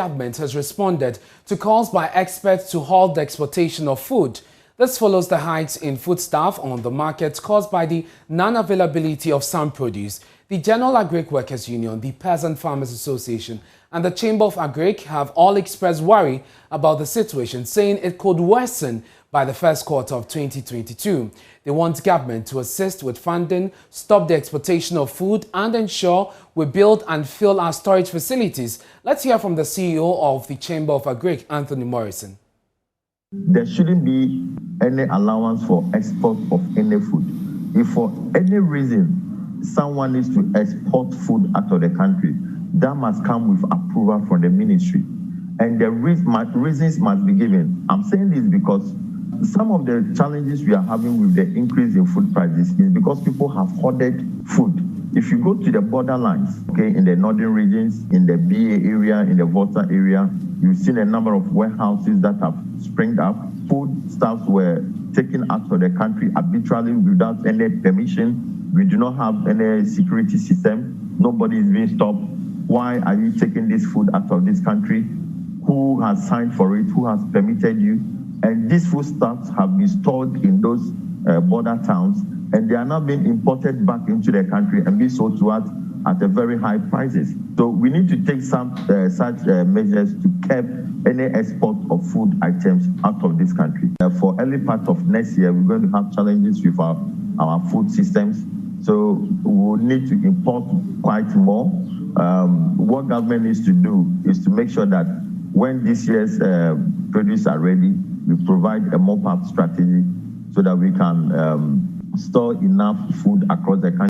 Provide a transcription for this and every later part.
government has responded to calls by experts to halt the exportation of food. This follows the hikes in foodstuff on the market caused by the non-availability of some produce. The General Agric Workers Union, the Peasant Farmers Association, and the Chamber of Agric have all expressed worry about the situation, saying it could worsen by the first quarter of 2022. They want government to assist with funding, stop the exportation of food, and ensure we build and fill our storage facilities. Let's hear from the CEO of the Chamber of Agric, Anthony Morrison. There shouldn't be any allowance for export of any food. If for any reason someone needs to export food out of the country, that must come with approval from the ministry. And the reasons must be given. I'm saying this because some of the challenges we are having with the increase in food prices is because people have hoarded food. If you go to the borderlines, okay, in the northern regions, in the BA area, in the Volta area, you've seen a number of warehouses that have sprung up. Foodstuffs were taken out of the country arbitrarily without any permission. We do not have any security system. Nobody is being stopped. Why are you taking this food out of this country? Who has signed for it? Who has permitted you? And these foodstuffs have been stored in those border towns, and they are now being imported back into the country and being sold to us at a very high prices. So we need to take some such measures to curb any export of food items out of this country. For early part of next year, we're going to have challenges with our food systems. So we will need to import quite more. What government needs to do is to make sure that when this year's produce are ready, we provide a mop-up strategy so that we can store enough food across the country.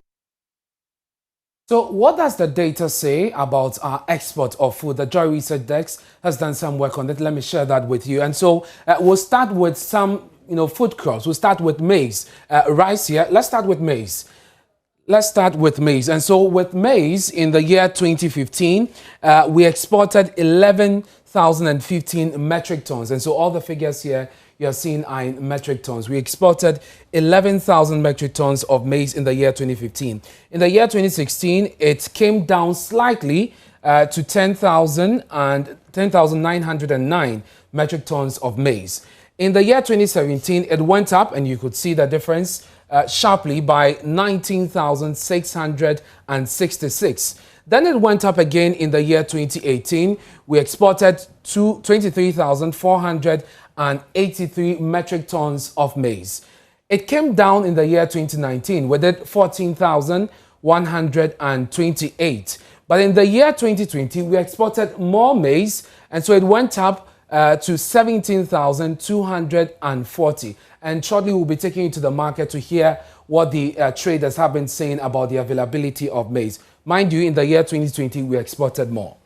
So what does the data say about our export of food? The Joy Research Desk has done some work on it. Let me share that with you. And so we'll start with some food crops. We'll start with maize. Rice here. Let's start with maize. And so with maize in the year 2015, we exported 11,015 metric tons. And so all the figures here you're seeing are in metric tons. We exported 11,000 metric tons of maize in the year 2015. In the year 2016, it came down slightly to 10,909 metric tons of maize. In the year 2017, it went up, and you could see the difference sharply by 19,666. Then it went up again in the year 2018. We exported 23,483 metric tons of maize. It came down in the year 2019. We did 14,128. But in the year 2020, we exported more maize, and so it went up to 17,240. And shortly we'll be taking you to the market to hear what the traders have been saying about the availability of maize. Mind you, in the year 2020, we exported more.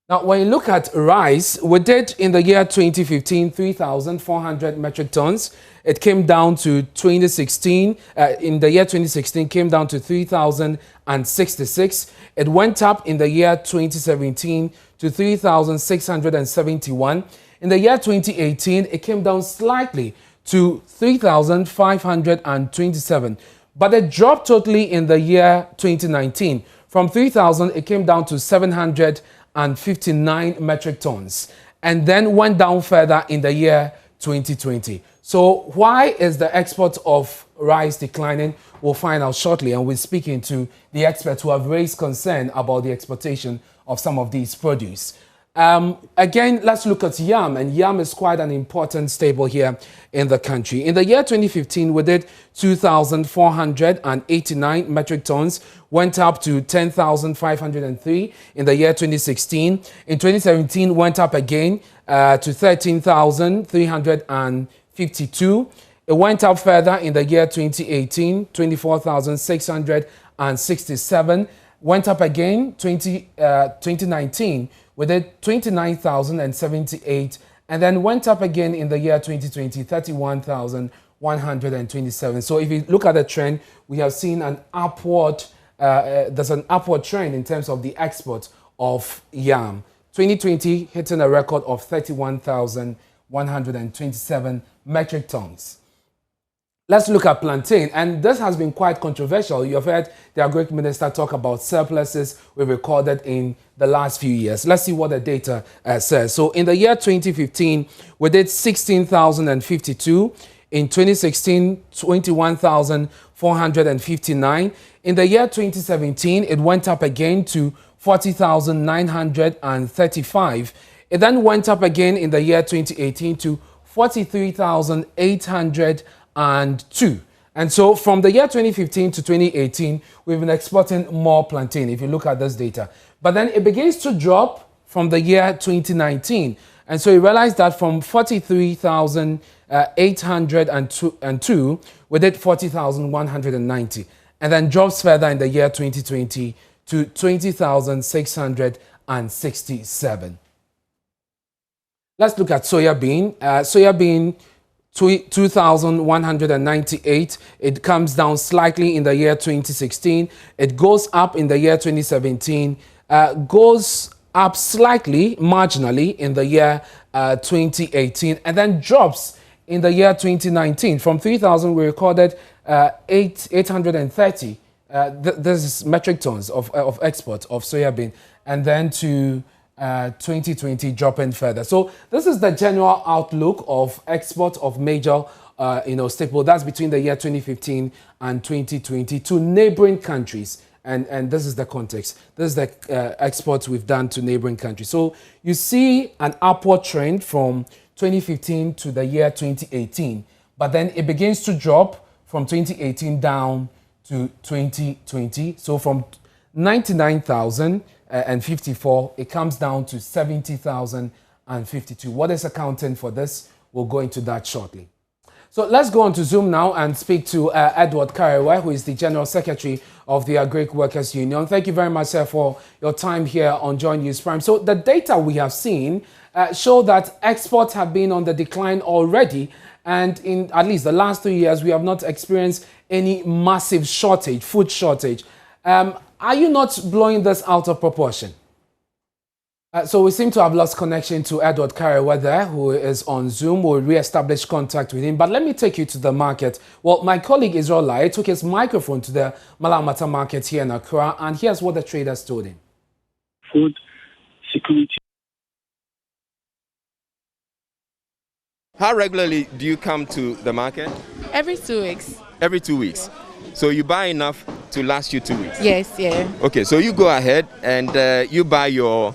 Now, when you look at rice, we did in the year 2015, 3,400 metric tons. It came down to 2016. In the year 2016, came down to 3,066. It went up in the year 2017 to 3,671. In the year 2018, it came down slightly to 3,527. But it dropped totally in the year 2019. From 3,000, it came down to 759 metric tons, and then went down further in the year 2020. So why is the export of rice declining? We'll find out shortly, and we're speaking to the experts who have raised concern about the exportation of some of these produce. Again, let's look at yam, and yam is quite an important staple here in the country. In the year 2015, we did 2,489 metric tons, went up to 10,503 in the year 2016. In 2017, went up again to 13,352. It went up further in the year 2018, 24,667. Went up again 2019. We did 29,078, and then went up again in the year 2020, 31,127. So if you look at the trend, we have seen an upward, there's an upward trend in terms of the export of yam. 2020 hitting a record of 31,127 metric tons. Let's look at plantain, and this has been quite controversial. You have heard the Agric Minister talk about surpluses we recorded in the last few years. Let's see what the data says. So in the year 2015, we did 16,052. In 2016, 21,459. In the year 2017, it went up again to 40,935. It then went up again in the year 2018 to 43,802. And so from the year 2015 to 2018, we've been exporting more plantain, if you look at this data. But then it begins to drop from the year 2019. And so you realize that from 43,802, we did 40,190. And then drops further in the year 2020 to 20,667. Let's look at soya bean. Soya bean, 2,198. It comes down slightly in the year 2016. It goes up in the year 2017. Goes up slightly, marginally, in the year 2018. And then drops in the year 2019. From 3,000, we recorded 830. This is metric tons of export of soya bean. And then to 2020 dropping further. So this is the general outlook of export of major staple. That's between the year 2015 and 2020 to neighboring countries. And this is the context. This is the exports we've done to neighboring countries. So you see an upward trend from 2015 to the year 2018. But then it begins to drop from 2018 down to 2020. So from 99,054, it comes down to 70,052. What is accounting for this? We'll go into that shortly. So let's go on to Zoom now and speak to Edward Karewa, who is the General Secretary of the Agric Workers Union. Thank you very much, sir, for your time here on Joy News Prime. So the data we have seen show that exports have been on the decline already. And in at least the last 3 years, we have not experienced any massive shortage, food shortage. Are you not blowing this out of proportion? So we seem to have lost connection to Edward Karewa there, who is on Zoom. We'll re-establish contact with him. But let me take you to the market. Well, my colleague Israel Lai took his microphone to the Malamata market here in Accra, and here's what the traders told him. Food security. How regularly do you come to the market? Every 2 weeks. Every 2 weeks. So you buy enough to last you 2 weeks? Yes, yeah. Okay, so you go ahead and you buy your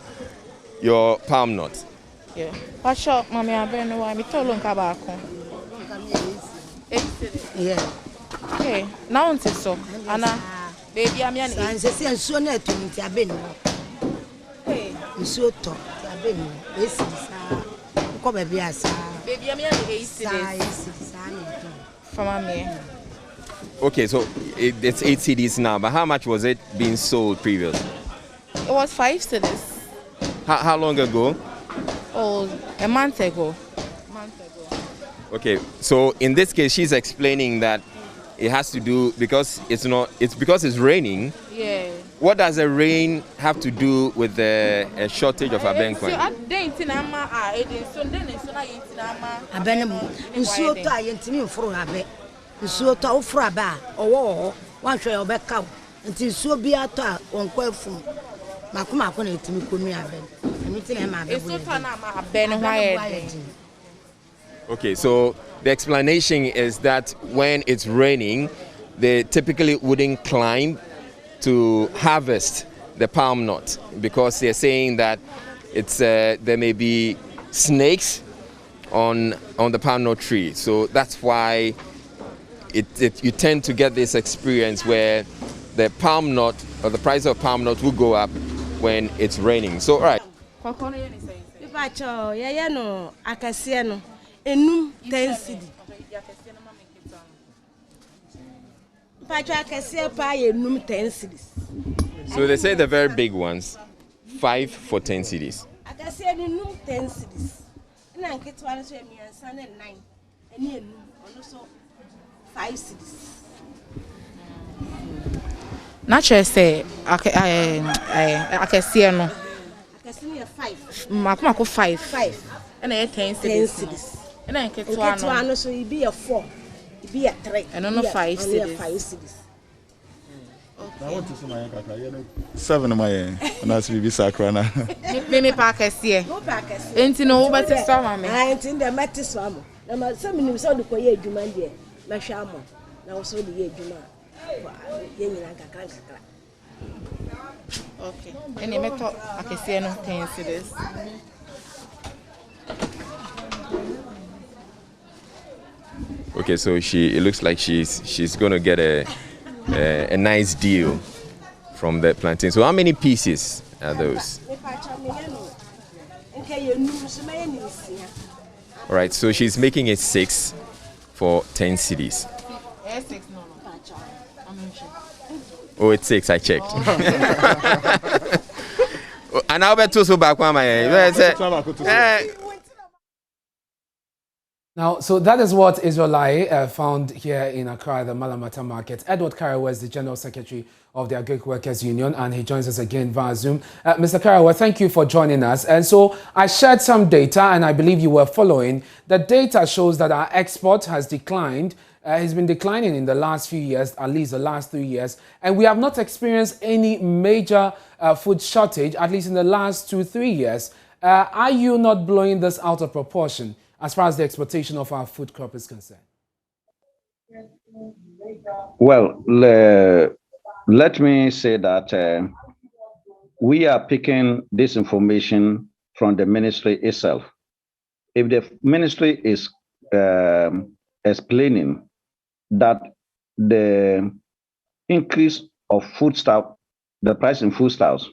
palm nut. Yeah. What shop, mommy? I don't know why. Me told you about yeah. Okay. Now on so. Anna, baby, I'm yan. And say so na to me ti abenu. Hey. So to ti abenu. Esi sa. Ko be bia sa. Baby, I'm yan 8 cedis. From me. Okay, so it's 8 cedis now, but how much was it being sold previously? It was 5 cedis. How long ago? Oh, a month ago. Okay, so in this case, she's explaining that it has to do because because it's raining. Yeah. What does the rain have to do with the shortage of abenkwan? So at day tinama so then so na yitinama. Abenemu. Nsuo to ayentimi mfuru abe. Nsuo to ofuru aba owo wan hwe obeka. Nti nsuo bi ato a onko afum. Makuma ko na etimi konu abe. Enti na ma abe. So to na ma abe no why. Okay, so the explanation is that when it's raining, they typically wouldn't climb to harvest the palm nut because they're saying that it's there may be snakes on the palm nut tree. So that's why you tend to get this experience where the palm nut or the price of palm nut will go up when it's raining. So all right. Enum 10 cedi. So they say the very big ones, 5 for 10 cedis. I can see enum 10 cedis. And I get one so me and son and 9. And enum also 5 cedis. Naturally say I can see no. I can see 5. Makuma 5. 5. And I 10 cedis. And I get one so you be a 4. Be a 3. And on 5 cities. 5 cities. I want to see my car. 7 of my and that's be Sacrana. Me packers here. No packers. Ain't no better summer. I ain't in the Matiswamo. Now, some of them saw the Koya Juman here. Mashamo. Now, so the year Juma. Okay. And you may talk, I can see no 10 cities. Okay, so it looks like she's going to get a nice deal from the plantain. So how many pieces are those? All right, so she's making it 6 for 10 cedis. Oh, it's 6, I checked. And I'll bet so back one Now, so that is what Israelite found here in Accra, the Malamata market. Edward Karawa is the General Secretary of the Agric Workers Union, and he joins us again via Zoom. Mr. Karawa, thank you for joining us. And so I shared some data, and I believe you were following. The data shows that our export has declined. Has been declining in the last few years, at least the last 3 years. And we have not experienced any major food shortage, at least in the last 2-3 years. Are you not blowing this out of proportion as far as the exportation of our food crop is concerned? Well, let me say that we are picking this information from the ministry itself. If the ministry is explaining that the increase of foodstuff, the price in foodstuffs,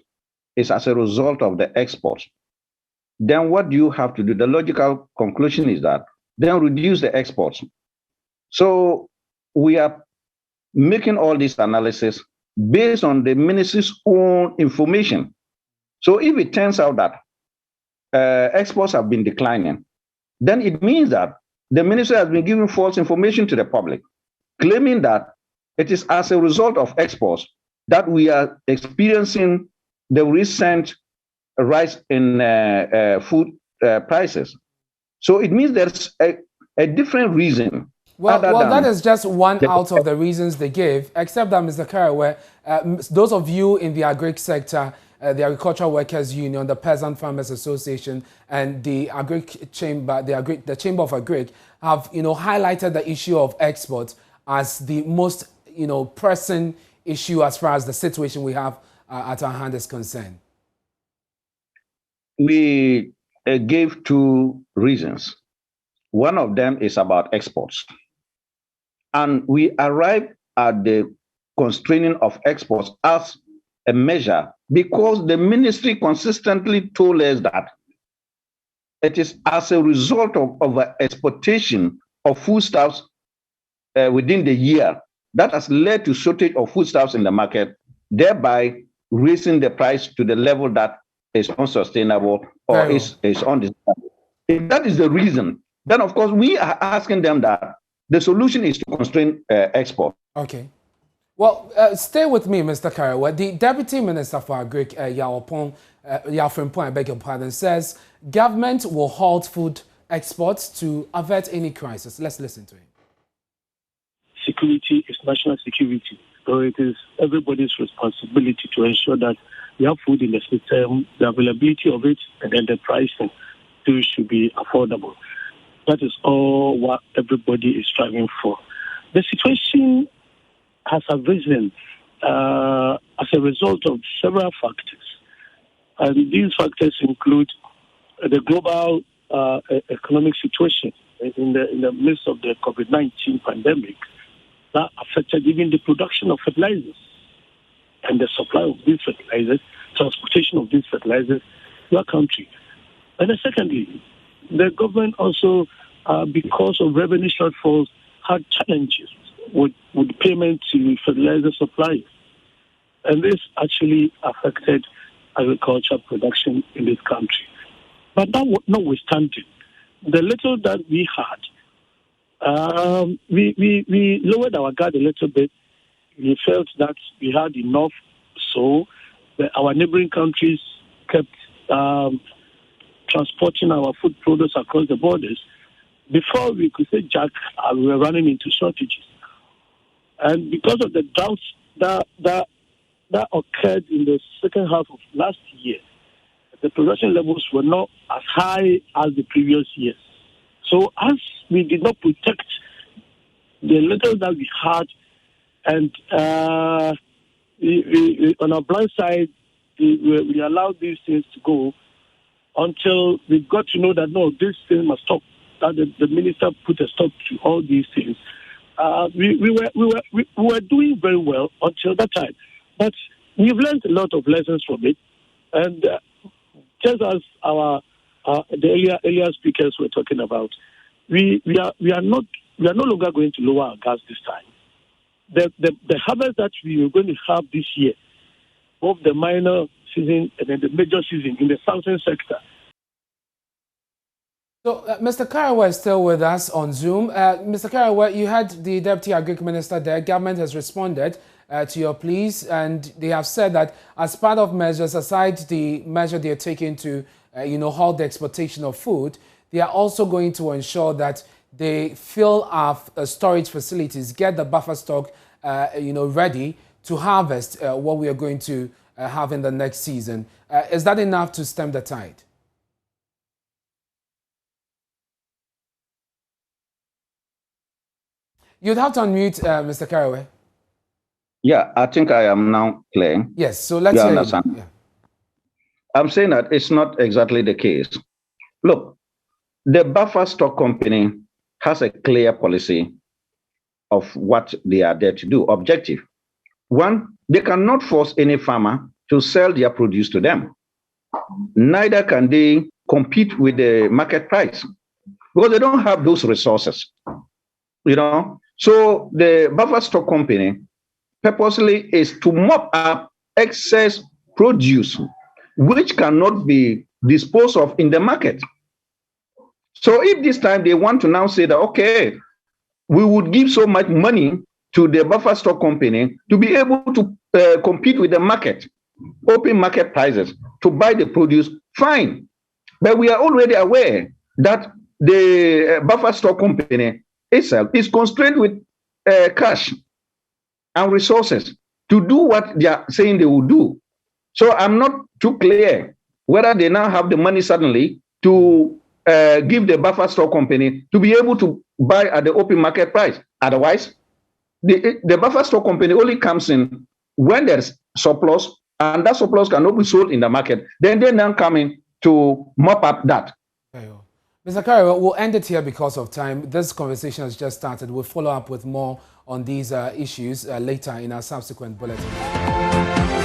is as a result of the exports, then what do you have to do? The logical conclusion is that then reduce the exports. So we are making all this analysis based on the ministry's own information. So if it turns out that exports have been declining, then it means that the ministry has been giving false information to the public, claiming that it is as a result of exports that we are experiencing the recent rise in food prices. So it means there's a different reason. Well, that is just one out of the reasons they give, except that, Mr. Karawa, those of you in the agric sector, the Agricultural Workers Union, the Peasant Farmers Association, and the Agric Chamber, the Chamber of Agric, have highlighted the issue of export as the most pressing issue as far as the situation we have at our hand is concerned. We gave 2 reasons. One of them is about exports. And we arrived at the constraining of exports as a measure because the ministry consistently told us that it is as a result of exportation of foodstuffs within the year that has led to shortage of foodstuffs in the market, thereby raising the price to the level that is unsustainable or is undesirable. If that is the reason, then of course we are asking them that the solution is to constrain export. Okay. Well, stay with me, Mr. Karawa. The Deputy Minister for Agric, Yafrimpong, I beg your pardon, says government will halt food exports to avert any crisis. Let's listen to him. Security is national security. So it is everybody's responsibility to ensure that we have food in the system, the availability of it, and then the pricing too should be affordable. That is all what everybody is striving for. The situation has arisen as a result of several factors. And these factors include the global economic situation in the midst of the COVID-19 pandemic that affected even the production of fertilizers and the supply of these fertilizers, transportation of these fertilizers to our country. And then secondly, the government also, because of revenue shortfalls, had challenges with payment to fertilizer suppliers. And this actually affected agricultural production in this country. But notwithstanding, the little that we had, we lowered our guard a little bit. We felt that we had enough, so our neighboring countries kept transporting our food products across the borders. before we could say Jack, we were running into shortages. And because of the droughts that occurred in the second half of last year, the production levels were not as high as the previous years. So as we did not protect the little that we had, and we, on our blind side, we allowed these things to go until we got to know that, no, this thing must stop, that the minister put a stop to all these things. We were doing very well until that time. But we've learned a lot of lessons from it. And just as the earlier speakers were talking about, we are no longer going to lower our gas this time. The harvest that we are going to have this year, both the minor season and then the major season in the southern sector. So, Mr. Karawa is still with us on Zoom. Mr. Karawa, you had the Deputy Agric Minister there. Government has responded to your pleas, and they have said that as part of measures, aside the measure they are taking to, halt the exportation of food, they are also going to ensure that they fill our storage facilities, get the buffer stock, ready to harvest what we are going to have in the next season. Is that enough to stem the tide? You'd have to unmute Mr. Caraway. Yeah, I think I am now clear. Yes, so let's hear understand. Yeah. I'm saying that it's not exactly the case. Look, the buffer stock company has a clear policy of what they are there to do. Objective. One, they cannot force any farmer to sell their produce to them. Neither can they compete with the market price because they don't have those resources. So the buffer stock company purposely is to mop up excess produce which cannot be disposed of in the market. So if this time they want to now say that, okay, we would give so much money to the buffer stock company to be able to compete with the market, open market prices to buy the produce, fine. But we are already aware that the buffer stock company itself is constrained with cash and resources to do what they are saying they will do. So I'm not too clear whether they now have the money suddenly to give the buffer stock company to be able to buy at the open market price. Otherwise, the buffer stock company only comes in when there's surplus, and that surplus cannot be sold in the market. Then they now come in to mop up that. Mr. Karawa, we'll end it here because of time. This conversation has just started. We'll follow up with more on these issues later in our subsequent bulletin.